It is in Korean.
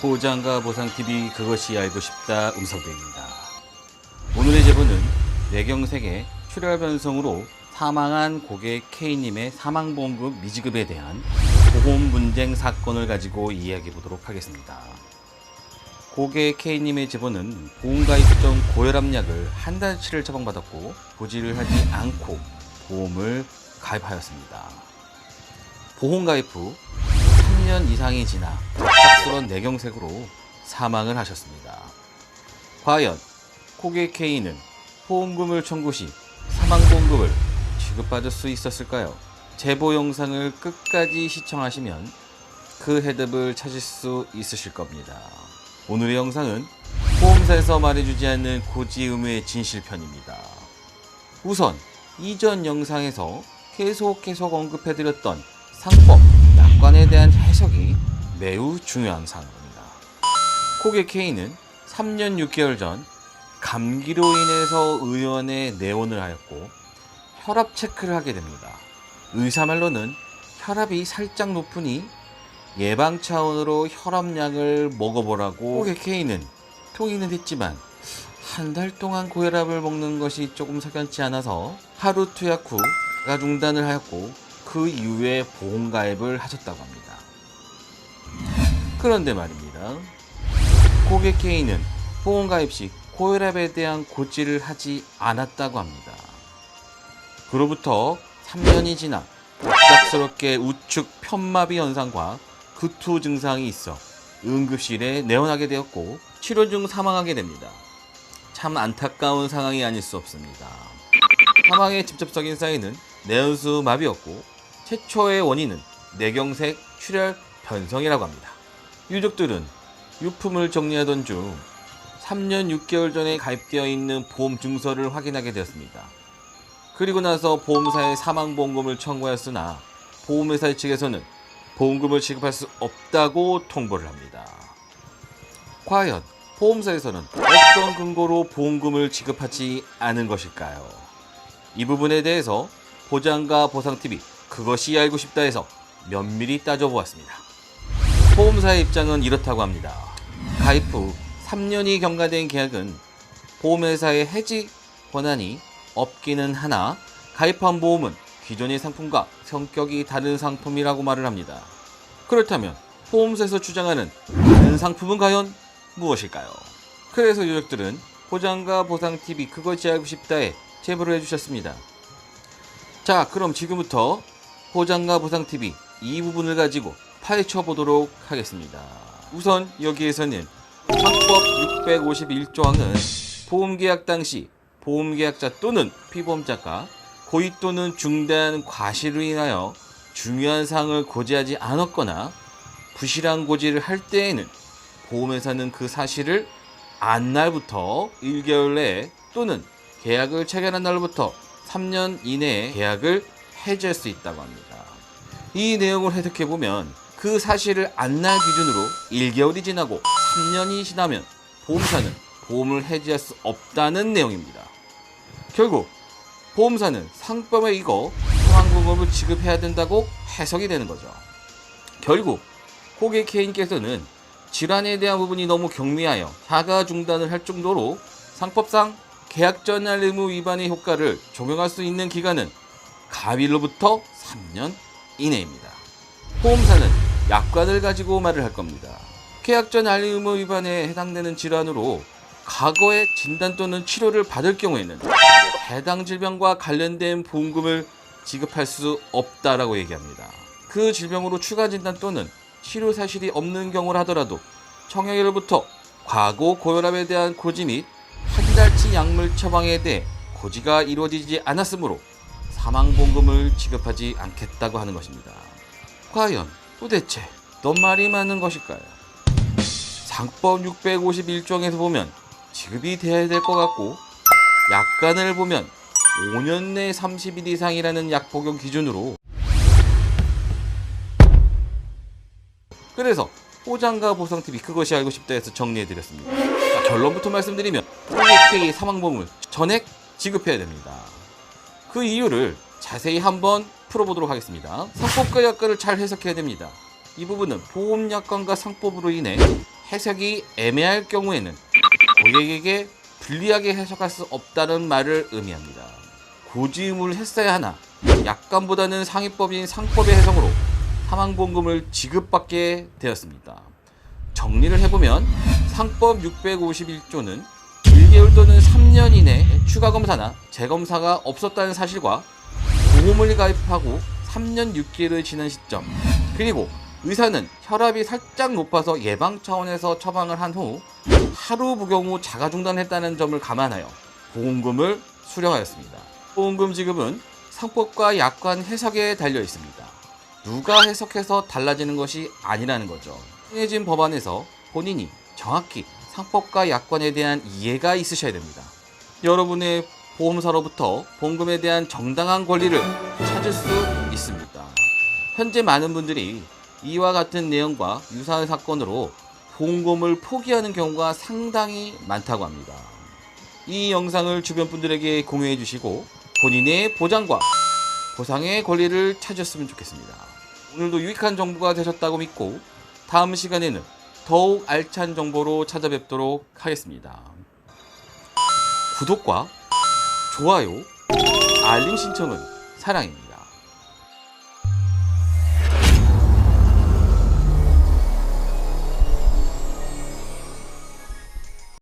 보장과 보상TV 그것이 알고 싶다 음성대입니다. 오늘의 제보는 뇌경색의 출혈 변성으로 사망한 고객 K님의 사망보험금 미지급에 대한 보험 분쟁 사건을 가지고 이야기해 보도록 하겠습니다. 고객 K님의 제보는 보험가입 전 고혈압약을 한 달치를 처방받았고 고지를 하지 않고 보험을 가입하였습니다. 보험가입 후 3년 이상이 지나 갑작스러운 뇌경색으로 사망을 하셨습니다. 과연 고객 K는 보험금을 청구 시 사망보험금을 지급받을 수 있었을까요? 제보 영상을 끝까지 시청하시면 그 해답을 찾을 수 있으실 겁니다. 오늘의 영상은 보험사에서 말해주지 않는 고지 의무의 진실편입니다. 우선 이전 영상에서 계속 언급해드렸던 상법, 약관에 대한 해석이 매우 중요한 사항입니다. 고객 K는 3년 6개월 전 감기로 인해서 의원에 내원을 하였고 혈압 체크를 하게 됩니다. 의사 말로는 혈압이 살짝 높으니 예방 차원으로 혈압약을 먹어보라고 고객 K는 동의는 했지만 한 달 동안 고혈압을 먹는 것이 조금 석연치 않아서 하루 투약 후 중단을 하였고 그 이후에 보험가입을 하셨다고 합니다. 그런데 말입니다. 고객 K는 보험가입 시 고혈압에 대한 고지를 하지 않았다고 합니다. 그로부터 3년이 지나 갑작스럽게 우측 편마비 현상과 구토 증상이 있어 응급실에 내원하게 되었고 치료 중 사망하게 됩니다. 참 안타까운 상황이 아닐 수 없습니다. 사망의 직접적인 사인은 뇌연수 마비였고 최초의 원인은 뇌경색 출혈 변성이라고 합니다. 유족들은 유품을 정리하던 중 3년 6개월 전에 가입되어 있는 보험 증서를 확인하게 되었습니다. 그리고 나서 보험사에 사망보험금을 청구하였으나 보험회사 측에서는 보험금을 지급할 수 없다고 통보를 합니다. 과연 보험사에서는 어떤 근거로 보험금을 지급하지 않은 것일까요? 이 부분에 대해서 보장과 보상TV 그것이 알고 싶다에서 면밀히 따져보았습니다. 보험사의 입장은 이렇다고 합니다. 가입 후 3년이 경과된 계약은 보험회사의 해지 권한이 없기는 하나 가입한 보험은 기존의 상품과 성격이 다른 상품이라고 말을 합니다. 그렇다면 보험사에서 주장하는 다른 상품은 과연 무엇일까요? 그래서 유족들은 보장과 보상TV 그것이 알고 싶다에 제보를 해주셨습니다. 자, 그럼 지금부터 보장과 보상TV 이 부분을 가지고 파헤쳐 보도록 하겠습니다. 우선 여기에서는 상법 651조항은 보험계약 당시 보험계약자 또는 피보험자가 고의 또는 중대한 과실로 인하여 중요한 사항을 고지하지 않았거나 부실한 고지를 할 때에는 보험회사는 그 사실을 안 날부터 1개월 내에 또는 계약을 체결한 날부터 3년 이내에 계약을 해지할 수 있다고 합니다. 이 내용을 해석해보면 그 사실을 안 날 기준으로 1개월이 지나고 3년이 지나면 보험사는 보험을 해지할 수 없다는 내용입니다. 결국 보험사는 상법에 이거 사망보험금을 지급해야 된다고 해석이 되는 거죠. 결국 고객 K님께서는 질환에 대한 부분이 너무 경미하여 자가 중단을 할 정도로 상법상 계약 전환 의무 위반의 효과를 적용할 수 있는 기간은 가입일로부터 3년 이내입니다. 보험사는 약관을 가지고 말을 할 겁니다. 계약 전 알림 의무 위반에 해당되는 질환으로 과거에 진단 또는 치료를 받을 경우에는 해당 질병과 관련된 보험금을 지급할 수 없다라고 얘기합니다. 그 질병으로 추가 진단 또는 치료 사실이 없는 경우라 하더라도 청약일로부터 과거 고혈압에 대한 고지 및 한 달치 약물 처방에 대해 고지가 이루어지지 않았으므로 사망보험금을 지급하지 않겠다고 하는 것입니다. 과연 도대체 어떤 말이 맞는 것일까요? 상법 651조항에서 보면 지급이 돼야 될 것 같고 약관을 보면 5년 내 30일 이상이라는 약 복용 기준으로 그래서 보장과 보상TV 그것이 알고 싶다에서 정리해드렸습니다. 자, 결론부터 말씀드리면 고객 K 사망보험을 전액 지급해야 됩니다. 그 이유를 자세히 한번 풀어보도록 하겠습니다. 상법과 약관을 잘 해석해야 됩니다. 이 부분은 보험약관과 상법으로 인해 해석이 애매할 경우에는 고객에게 불리하게 해석할 수 없다는 말을 의미합니다. 고지의무를 했어야 하나 약관보다는 상위법인 상법의 해석으로 사망보험금을 지급받게 되었습니다. 정리를 해보면 상법 651조는 1개월 또는 3년 이내 추가검사나 재검사가 없었다는 사실과 보험을 가입하고 3년 6개월을 지난 시점, 그리고 의사는 혈압이 살짝 높아서 예방 차원에서 처방을 한 후 하루 부경 후 자가 중단했다는 점을 감안하여 보험금을 수령하였습니다. 보험금 지급은 상법과 약관 해석에 달려 있습니다. 누가 해석해서 달라지는 것이 아니라는 거죠. 정해진 법안에서 본인이 정확히 상법과 약관에 대한 이해가 있으셔야 됩니다. 여러분의 보험사로부터 보험금에 대한 정당한 권리를 찾을 수 있습니다. 현재 많은 분들이 이와 같은 내용과 유사한 사건으로 보험금을 포기하는 경우가 상당히 많다고 합니다. 이 영상을 주변 분들에게 공유해 주시고 본인의 보장과 보상의 권리를 찾으셨으면 좋겠습니다. 오늘도 유익한 정보가 되셨다고 믿고 다음 시간에는 더욱 알찬 정보로 찾아뵙도록 하겠습니다. 구독과 좋아요, 알림 신청은 사랑입니다.